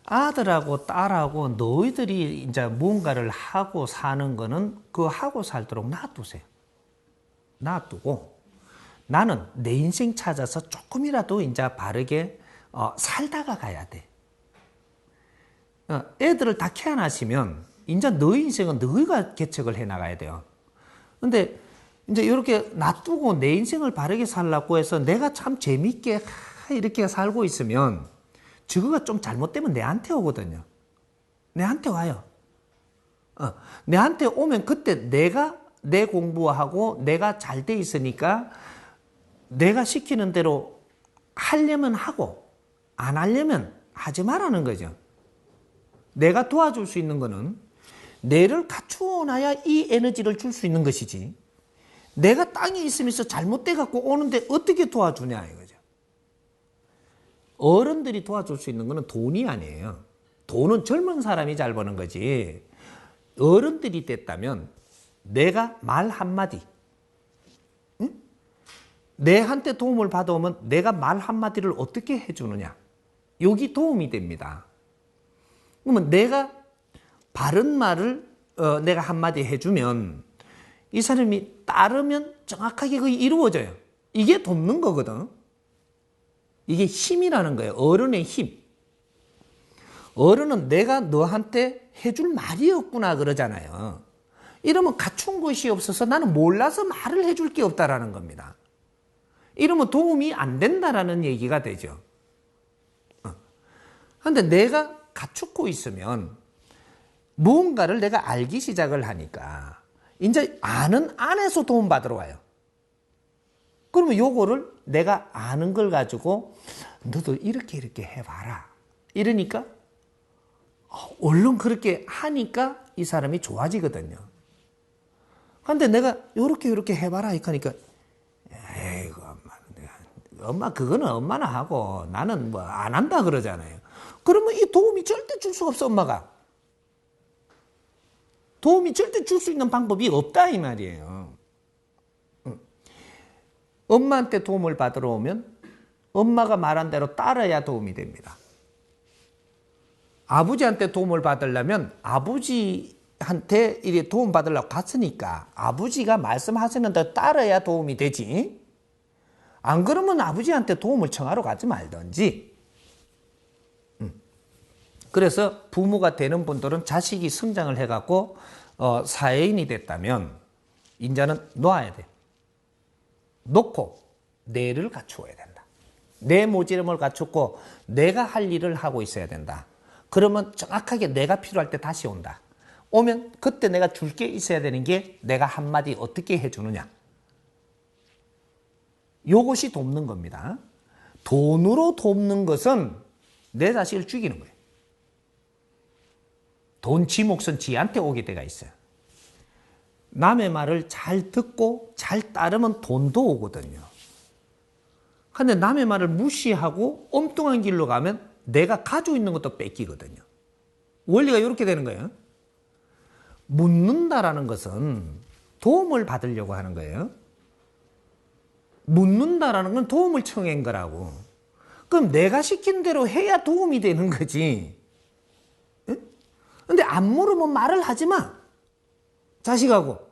아들하고 딸하고 너희들이 이제 뭔가를 하고 사는 거는 그 하고 살도록 놔두세요. 놔두고 나는 내 인생 찾아서 조금이라도 이제 바르게 살다가 가야 돼. 애들을 다 키워나시면 이제 너희 인생은 너희가 개척을 해 나가야 돼요. 근데 이제 이렇게 놔두고 내 인생을 바르게 살라고 해서 내가 참 재밌게 이렇게 살고 있으면 저거가 좀 잘못되면 내한테 오거든요. 내한테 와요. 내한테 오면 그때 내가 내 공부하고 내가 잘 돼 있으니까 내가 시키는 대로 하려면 하고 안 하려면 하지 말라는 거죠. 내가 도와줄 수 있는 거는 뇌를 갖추어놔야 이 에너지를 줄 수 있는 것이지, 내가 땅에 있으면서 잘못돼 갖고 오는데 어떻게 도와주냐 이거죠. 어른들이 도와줄 수 있는 거는 돈이 아니에요. 돈은 젊은 사람이 잘 버는 거지. 어른들이 됐다면 내가 말 한마디, 응? 내한테 도움을 받아오면 내가 말 한마디를 어떻게 해주느냐, 여기 도움이 됩니다. 그러면 내가 바른 말을 내가 한마디 해주면 이 사람이 따르면 정확하게 그게 이루어져요. 이게 돕는 거거든. 이게 힘이라는 거예요. 어른의 힘. 어른은 내가 너한테 해줄 말이 없구나 그러잖아요. 이러면 갖춘 것이 없어서 나는 몰라서 말을 해줄 게 없다라는 겁니다. 이러면 도움이 안 된다라는 얘기가 되죠. 그런데 내가 갖추고 있으면 무언가를 내가 알기 시작을 하니까 이제 아는 안에서 도움받으러 와요. 그러면 요거를 내가 아는 걸 가지고 너도 이렇게 해봐라 이러니까 얼른 그렇게 하니까 이 사람이 좋아지거든요. 그런데 내가 요렇게 해봐라 하니까 에이구 엄마 그거는 엄마나 하고 나는 뭐 안 한다 그러잖아요. 그러면 이 도움이 절대 줄 수 없어. 엄마가 도움이 절대 줄 수 있는 방법이 없다 이 말이에요. 엄마한테 도움을 받으러 오면 엄마가 말한 대로 따라야 도움이 됩니다. 아버지한테 도움을 받으려면 아버지한테 이렇게 도움 받으려고 갔으니까 아버지가 말씀하시는 대로 따라야 도움이 되지. 안 그러면 아버지한테 도움을 청하러 가지 말든지. 그래서 부모가 되는 분들은 자식이 성장을 해갖고 사회인이 됐다면 이제는 놓아야 돼. 놓고 뇌를 갖추어야 된다. 내 모지름을 갖추고 내가 할 일을 하고 있어야 된다. 그러면 정확하게 내가 필요할 때 다시 온다. 오면 그때 내가 줄 게 있어야 되는 게 내가 한마디 어떻게 해주느냐. 요것이 돕는 겁니다. 돈으로 돕는 것은 내 자식을 죽이는 거예요. 돈 지 몫은 지한테 오게 돼가 있어요. 남의 말을 잘 듣고 잘 따르면 돈도 오거든요. 근데 남의 말을 무시하고 엉뚱한 길로 가면 내가 가지고 있는 것도 뺏기거든요. 원리가 이렇게 되는 거예요. 묻는다라는 것은 도움을 받으려고 하는 거예요. 묻는다라는 건 도움을 청한 거라고. 그럼 내가 시킨 대로 해야 도움이 되는 거지. 근데 안 물으면 말을 하지 마. 자식하고.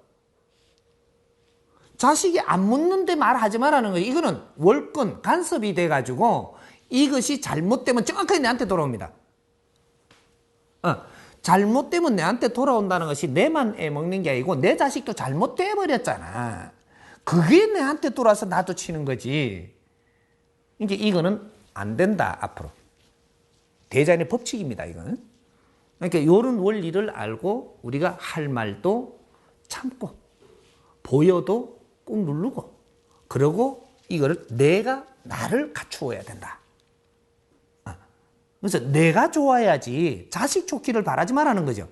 자식이 안 묻는데 말하지 마라는 거예요. 이거는 월권, 간섭이 돼가지고 이것이 잘못되면 정확하게 내한테 돌아옵니다. 잘못되면 내한테 돌아온다는 것이 내만 애먹는 게 아니고 내 자식도 잘못돼 버렸잖아. 그게 내한테 돌아서 나도 치는 거지. 이제 이거는 안 된다 앞으로. 대자연의 법칙입니다. 이거는. 그러니까 이런 원리를 알고 우리가 할 말도 참고 보여도 꾹 누르고 그러고 이거를 내가 나를 갖추어야 된다. 그래서 내가 좋아야지 자식 좋기를 바라지 말라는 거죠.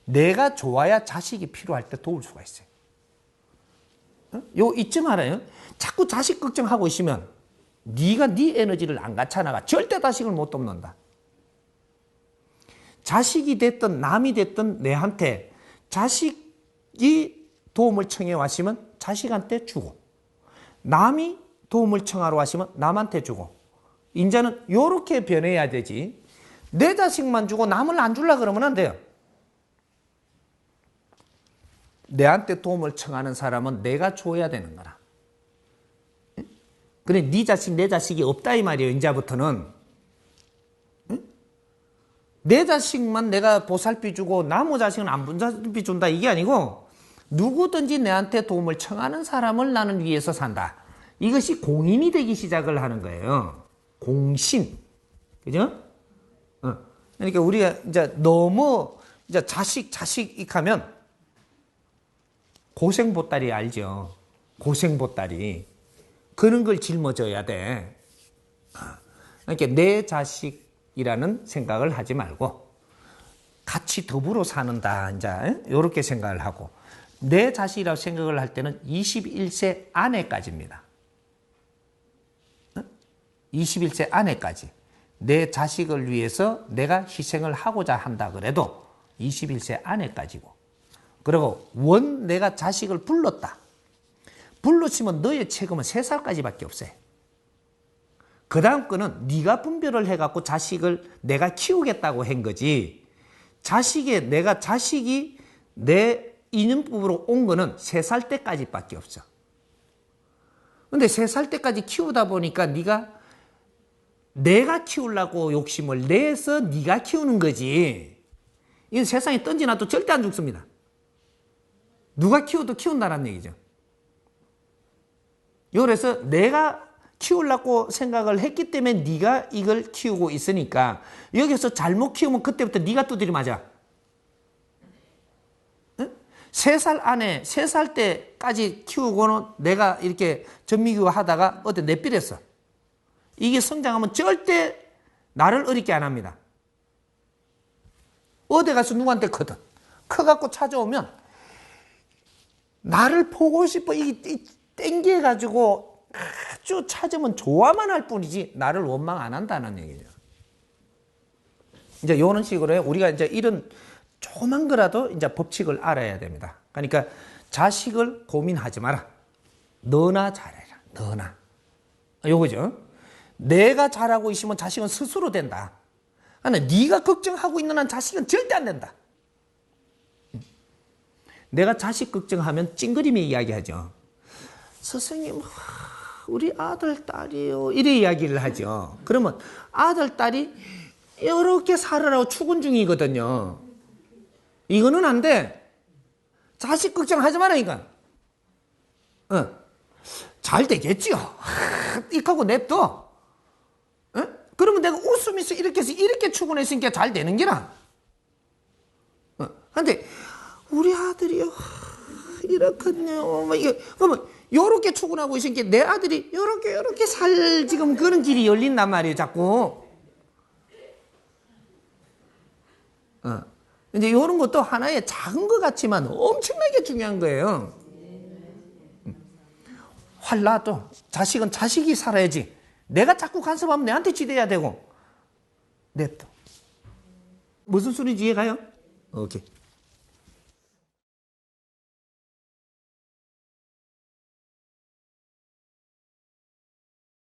내가 좋아야 자식이 필요할 때 도울 수가 있어요. 요 잊지 말아요. 자꾸 자식 걱정하고 있으면 네가 네 에너지를 안 갖춰나가 절대 자식을 못 돕는다. 자식이 됐든 남이 됐든 내한테 자식이 도움을 청해 왔으면 자식한테 주고 남이 도움을 청하러 왔으면 남한테 주고 이제는 요렇게 변해야 되지. 내 자식만 주고 남을 안 주려 그러면 안 돼요. 내한테 도움을 청하는 사람은 내가 줘야 되는 거라. 그래, 네 자식, 내 자식이 없다 이 말이에요. 이제부터는. 내 자식만 내가 보살피 주고 나무 자식은 안 보살피 준다 이게 아니고 누구든지 내한테 도움을 청하는 사람을 나는 위해서 산다. 이것이 공인이 되기 시작을 하는 거예요. 공신. 그죠? 그러니까 우리가 이제 너무 이제 자식 하면 고생보따리 알죠? 고생보따리. 그런 걸 짊어져야 돼. 그러니까 내 자식이라는 생각을 하지 말고 같이 더불어 사는다. 이제 이렇게 생각을 하고 내 자식이라고 생각을 할 때는 21세 안에까지입니다. 21세 안에까지. 내 자식을 위해서 내가 희생을 하고자 한다 그래도 21세 안에까지고. 그리고 내가 자식을 불렀다. 불러치면 너의 책임은 3살까지밖에 없어요. 그 다음 거는 네가 분별을 해갖고 자식을 내가 키우겠다고 한 거지. 내가 자식이 내 인연법으로 온 거는 3살 때까지밖에 없어. 근데 3살 때까지 키우다 보니까 내가 키우려고 욕심을 내서 네가 키우는 거지. 이건 세상에 던지놔도 절대 안 죽습니다. 누가 키워도 키운다는 얘기죠. 그래서 내가 키우려고 생각을 했기 때문에 네가 이걸 키우고 있으니까 여기서 잘못 키우면 그때부터 네가 두드려 맞아. 3살 안에 3살 때까지 키우고는 내가 이렇게 전미교육 하다가 어디 내삐렸어. 이게 성장하면 절대 나를 어렵게 안 합니다. 어디 가서 누구한테 커든 커갖고 찾아오면 나를 보고 싶어 땡겨가지고 아주 찾으면 좋아만 할 뿐이지 나를 원망 안 한다는 얘기죠. 이제 이런 식으로 우리가 이제 이런 조그만 거라도 이제 법칙을 알아야 됩니다. 그러니까 자식을 고민하지 마라. 너나 잘해라. 너나. 요거죠. 내가 잘하고 있으면 자식은 스스로 된다. 그러나 네가 걱정하고 있는 한 자식은 절대 안 된다. 내가 자식 걱정하면 찡그림이 이야기하죠. 선생님, 우리 아들, 딸이요. 이래 이야기를 하죠. 그러면 아들, 딸이 이렇게 살으라고 출근 중이거든요. 이거는 안 돼. 자식 걱정하지 마라니까. 잘 되겠지요. 이하고 냅둬. 그러면 내가 웃으면서 이렇게 해서 이렇게 출근했으니까 잘 되는 게라. 근데 우리 아들이요. 이렇거든요. 그러면 요렇게 출근하고 있으니까 내 아들이 요렇게 살 지금 그런 길이 열린단 말이에요. 자꾸. 이제 이런 것도 하나의 작은 것 같지만 엄청나게 중요한 거예요. 활라도 자식은 자식이 살아야지. 내가 자꾸 간섭하면 내한테 지대야 되고. 냅둬. 무슨 소리인지 이해가요? 오케이.